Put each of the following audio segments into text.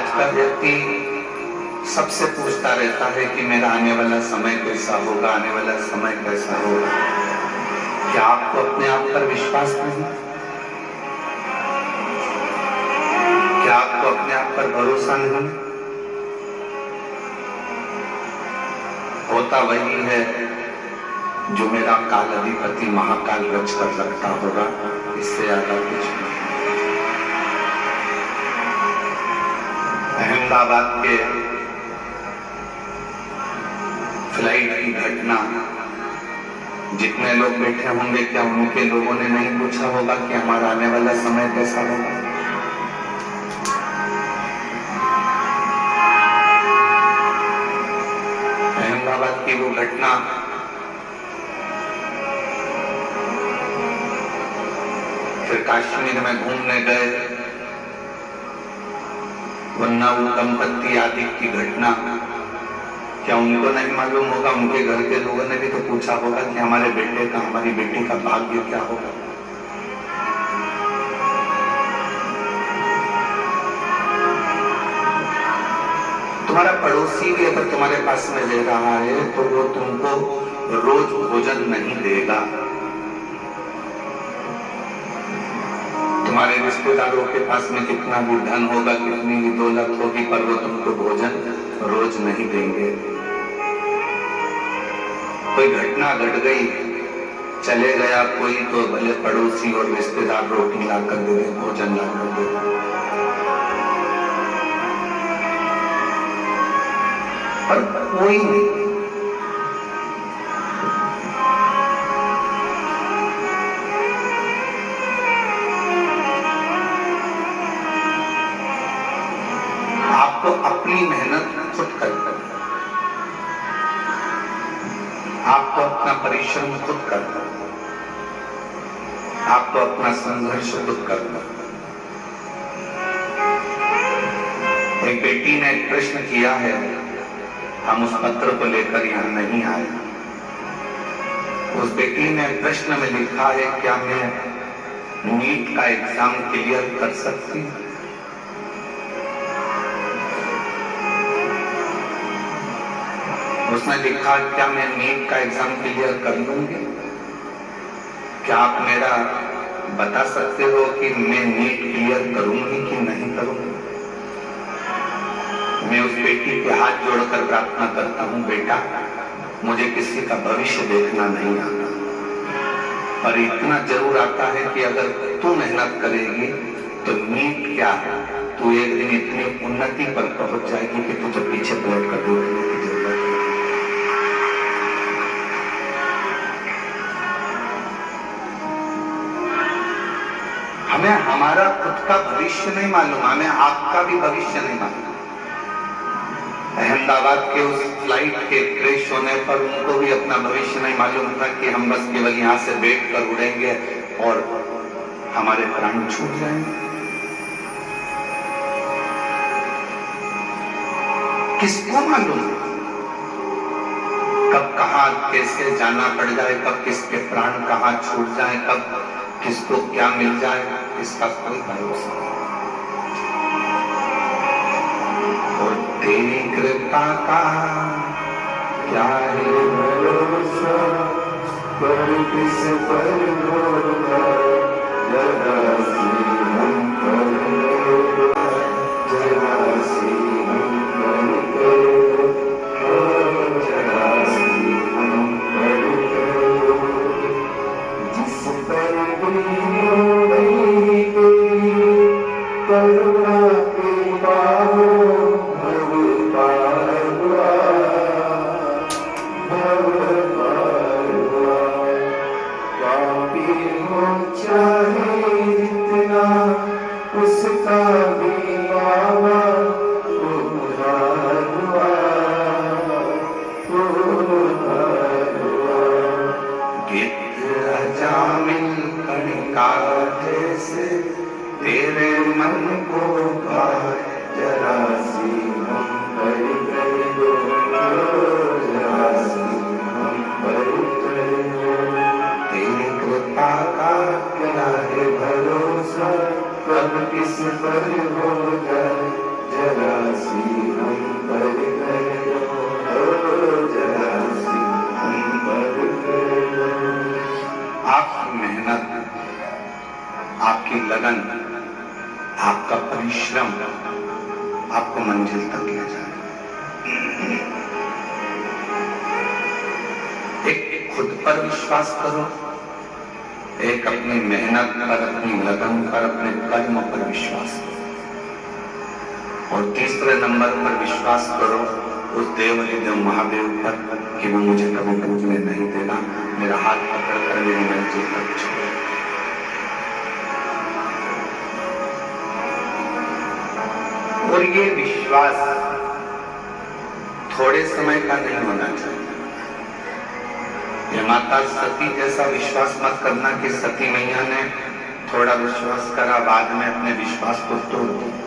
आज का व्यक्ति सबसे पूछता रहता है कि मेरा आने वाला समय कैसा होगा, आने वाला समय कैसा होगा। क्या आपको अपने आप पर विश्वास नहीं? क्या आपको अपने आप पर भरोसा नहीं? होता वही है जो मेरा काल अधिपति महाकाल रच कर रखता होगा, इससे ज्यादा कुछ नहीं। अहमदाबाद के फ्लाइट की घटना, जितने लोग बैठे होंगे क्या उनके लोगों ने नहीं पूछा होगा कि हमारा आने वाला समय कैसा होगा? अहमदाबाद की वो घटना फिर कश्मीर में घूमने गए, वन्ना दंपत्ति आदि की घटना, क्या उनको नहीं मालूम होगा? उनके घर के लोगों ने भी तो पूछा होगा कि हमारे बेटे का, हमारी बेटी का भाग्य क्या होगा? तुम्हारा पड़ोसी भी अगर तुम्हारे पास में ले रहा है तो वो तुमको रोज भोजन नहीं देगा। तुम्हारे रिश्तेदारों के पास में कितना भी धन होगा, कितनी भी दौलत होगी, पर वो तुमको भोजन रोज नहीं देंगे। कोई घटना घट गई, चले गया कोई, तो भले पड़ोसी और रिश्तेदार रोटी लाकर दे दे, भोजन लाकर दे दे, पर कोई नहीं। आपको अपनी मेहनत खुद करनी है, आपको अपना परिश्रम खुद करना है, आपको अपना संघर्ष खुद करना है। एक बेटी ने एक प्रश्न किया है, हम उस पत्र को लेकर यहाँ नहीं आए। उस बेटी ने प्रश्न में लिखा है, क्या मैं नीट का एग्जाम क्लियर कर सकती हूँ? उसने लिखा, क्या मैं नीट का एग्जाम क्लियर कर लूंगी? क्या आप मेरा बता सकते हो कि मैं नीट क्लियर करूंगी कि नहीं करूंगी? मैं उस बेटी के हाथ जोड़कर प्रार्थना करता हूं, बेटा मुझे किसी का भविष्य देखना नहीं आता, पर इतना जरूर आता है कि अगर तू मेहनत करेगी तो नीट क्या है, तू एक दिन इतनी उन्नति पर पहुंच जाएगी कि तुझे पीछे पलट कर देखने की जरूरत है। हमें हमारा खुद का भविष्य नहीं मालूम, हमें आपका भी भविष्य नहीं मालूम। अहमदाबाद के उस फ्लाइट के क्रैश होने पर उनको भी अपना भविष्य नहीं मालूम था कि हम बस केवल यहाँ से बैठ कर उड़ेंगे और हमारे प्राण छूट जाएंगे। किसको मालूम कब कहाँ कैसे जाना पड़ जाए, कब किसके प्राण कहाँ छूट जाए, कब किसको क्या मिल जाए, इसका कोई भरोसा नहीं। और तेरी कृपा का क्या है भरोसा, पर किस पर भरोसा, जरा सी हम पर जरा सी हम पर करो, जरा सी हम पर करो, जिस पर करुणा के बाहों उसका भी बाबा जैसे तेरे मन को पाए, जरा सी हम पर कर दो, जरा सी हम पर कर दो, तेरी कृपा का क्या है भरोसा, कब किस पर हो जाए, जरासी हम पर गए, ओ जरासी हम पर गए। आपकी मेहनत, आपकी लगन, आपका परिश्रम आपको मंजिल तक ले जाए। एक खुद पर विश्वास करो, एक अपनी मेहनत पर, अपनी लगन पर, अपने कर्म पर विश्वास करो, और तीसरे नंबर पर विश्वास करो उस देव महादेव पर कि वो मुझे कभी डूबने नहीं देगा, मेरा हाथ पकड़कर मेरी मंजिल तक छोड़े। और ये विश्वास थोड़े समय का नहीं होना चाहिए। ये माता सती जैसा विश्वास मत करना कि सती मैया ने थोड़ा विश्वास करा, बाद में अपने विश्वास को तोड़ दिया।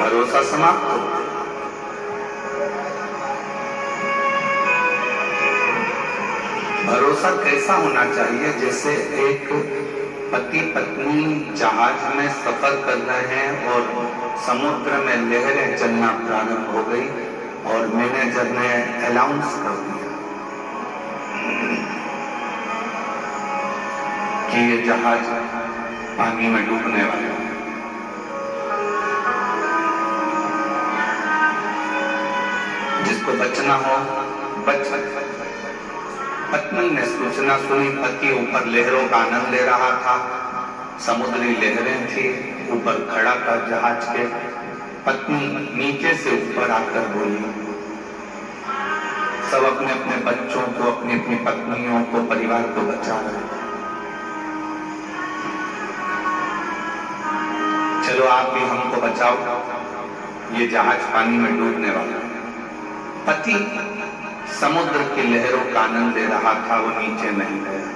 भरोसा समाप्त हो। भरोसा कैसा होना चाहिए? जैसे एक पति पत्नी जहाज में सफर कर रहे हैं और समुद्र में लहरें चलना प्रारंभ हो गई और मैनेजर ने अनाउंस कर दिया कि ये जहाज पानी में डूबने वाला है। जिसको बचना हो बच। पत्नी ने सूचना सुनी, पति ऊपर लहरों का आनंद ले रहा था, समुद्री लहरें थी, ऊपर खड़ा था जहाज के। पत्नी नीचे से ऊपर आकर बोली, सब अपने अपने बच्चों को, अपनी अपनी पत्नियों को, परिवार को बचा रहे। चलो आप भी हमको बचाओ, ये जहाज पानी में डूबने वाला है। पति समुद्र की लहरों का आनंद ले रहा था, वो नीचे नहीं गया।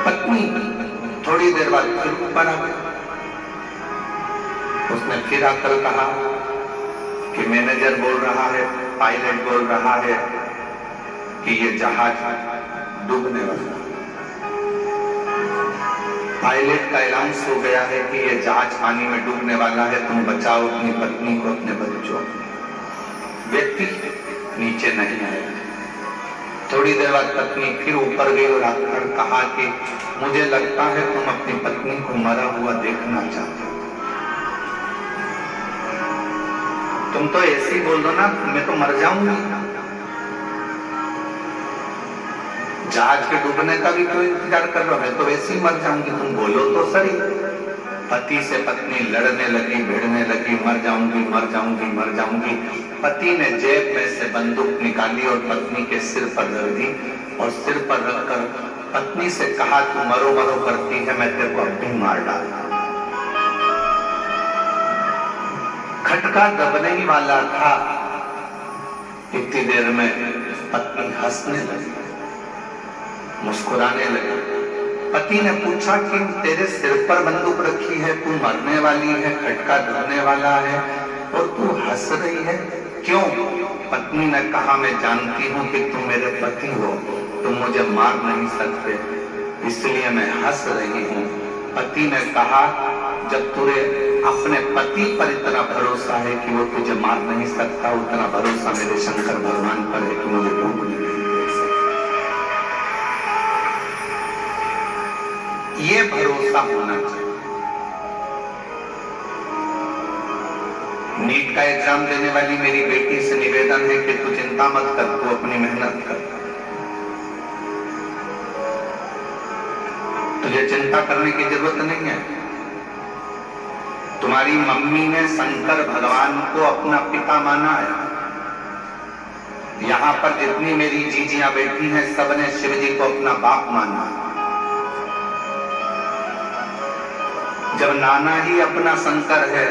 पत्नी थोड़ी देर बाद फिर ऊपर आ गई। उसने फिर आकर कहा कि मैनेजर बोल रहा है, पायलट बोल रहा है कि ये जहाज डूबने वाला है। पायलट का अनाउंस हो गया है कि ये जहाज पानी में डूबने वाला है, तुम बचाओ अपनी पत्नी को, अपने बच्चों। व्यक्ति नीचे नहीं आया। थोड़ी देर बाद पत्नी फिर ऊपर गई और आकर कहा कि मुझे लगता है तुम अपनी पत्नी को मरा हुआ देखना चाहते हो। तुम तो ऐसे ही बोल दो ना, मैं तो मर जाऊंगी। जहाज के डूबने का भी क्यों इंतजार कर रहा हो? मैं तो वैसे ही मर जाऊंगी, तुम बोलो तो सही। पति से पत्नी लड़ने लगी, भिड़ने लगी, मर जाऊंगी, मर जाऊंगी, मर जाऊंगी। पति ने जेब में से बंदूक निकाली और पत्नी के सिर पर रख दी और सिर पर रखकर पत्नी से कहा, तू मरो मरो करती है, मैं तेरे को अब भी मार डालूंगा। खटका दबने ही वाला था, इतनी देर में पत्नी हंसने लगी, मुस्कुराने लगी। पति ने पूछा कि तेरे सिर पर बंदूक रखी है, तू मरने वाली है, खटका दबने वाला है और तू हंस रही है, क्यों? पत्नी ने कहा, मैं जानती हूं कि तुम मेरे पति हो, तुम मुझे मार नहीं सकते, इसलिए मैं हंस रही हूं। पति ने कहा, जब तुझे अपने पति पर इतना भरोसा है कि वो तुझे मार नहीं सकता, उतना भरोसा मेरे शंकर भगवान पर है कि मुझे डूब नहीं दे सकता। ये भरोसा होना चाहिए। नीट का एग्जाम देने वाली मेरी बेटी से निवेदन है कि तू चिंता मत कर, तू अपनी मेहनत कर। तुझे चिंता करने की जरूरत नहीं है। तुम्हारी मम्मी ने शंकर भगवान को अपना पिता माना है। यहां पर जितनी मेरी जीजियां बैठी हैं, सबने शिव जी को अपना बाप माना है। जब नाना ही अपना शंकर है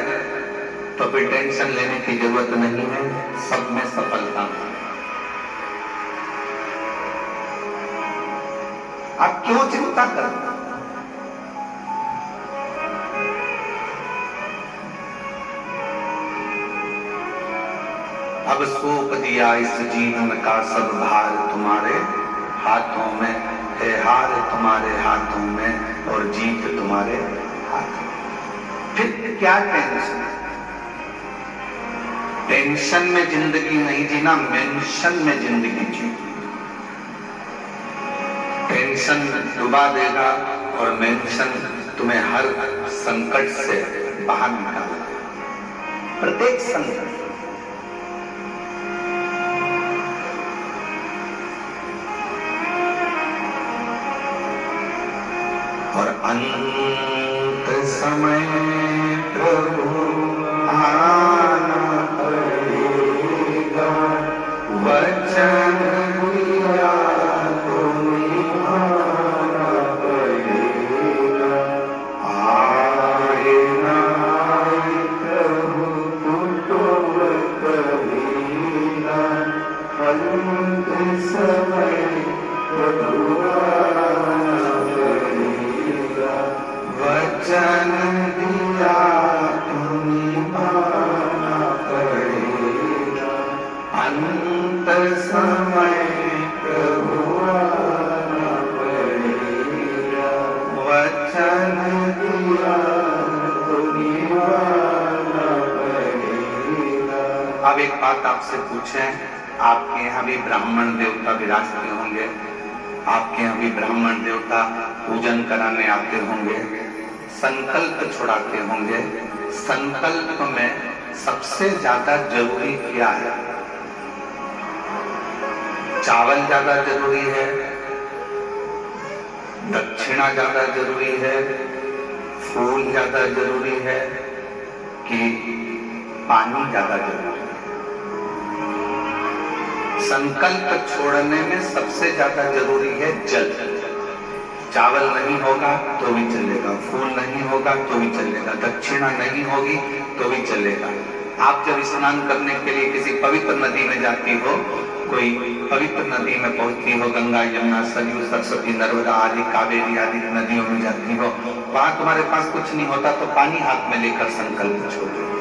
तो फिर टेंशन लेने की जरूरत नहीं है, सब में सफलता है। आप क्यों चिंता करते? अब सौंप दिया इस जीवन का सब भार तुम्हारे हाथों में है, हार तुम्हारे हाथों में और जीत तुम्हारे हाथों में। फिर क्या टेंशन? टेंशन में जिंदगी नहीं जीना, मेंशन में जिंदगी जी। टेंशन डुबा देगा और मेंशन तुम्हें हर संकट से बाहर निकालेगा। प्रत्येक संकट और अंत समय प्रभु आना पड़ेगा, वचन दिया तो निभाना पड़ेगा। आए ना आए प्रभु कुटुंब कबीला, अंत समय प्रभु आना पड़ेगा, वचन दिया तो निभाना पड़ेगा। अंत समय प्रभु आना पड़ेगा, वचन दिया तो निभाना पड़ेगा। अब एक बात आपसे पूछें, आपके यहाँ भी ब्राह्मण देवता विराजते होंगे, आपके यहाँ भी ब्राह्मण देवता पूजन कराने आते होंगे, संकल्प छुड़ाते होंगे। संकल्प में सबसे ज्यादा जरूरी क्या है? चावल ज्यादा जरूरी है, दक्षिणा ज्यादा जरूरी है, फूल ज्यादा जरूरी है कि पानी ज्यादा जरूरी है? संकल्प छोड़ने में सबसे ज्यादा जरूरी है जल। चावल नहीं होगा तो भी चलेगा, फूल नहीं होगा तो भी चलेगा, दक्षिणा नहीं होगी तो भी चलेगा। आप जब स्नान करने के लिए किसी पवित्र नदी में जाती हो, कोई पवित्र नदी में पहुंचती हो, गंगा, यमुना, सरयू, सरस्वती, नर्मदा आदि, कावेरी आदि नदियों में जाती हो, वहां तुम्हारे पास कुछ नहीं होता तो पानी हाथ में लेकर संकल्प छोड़ो।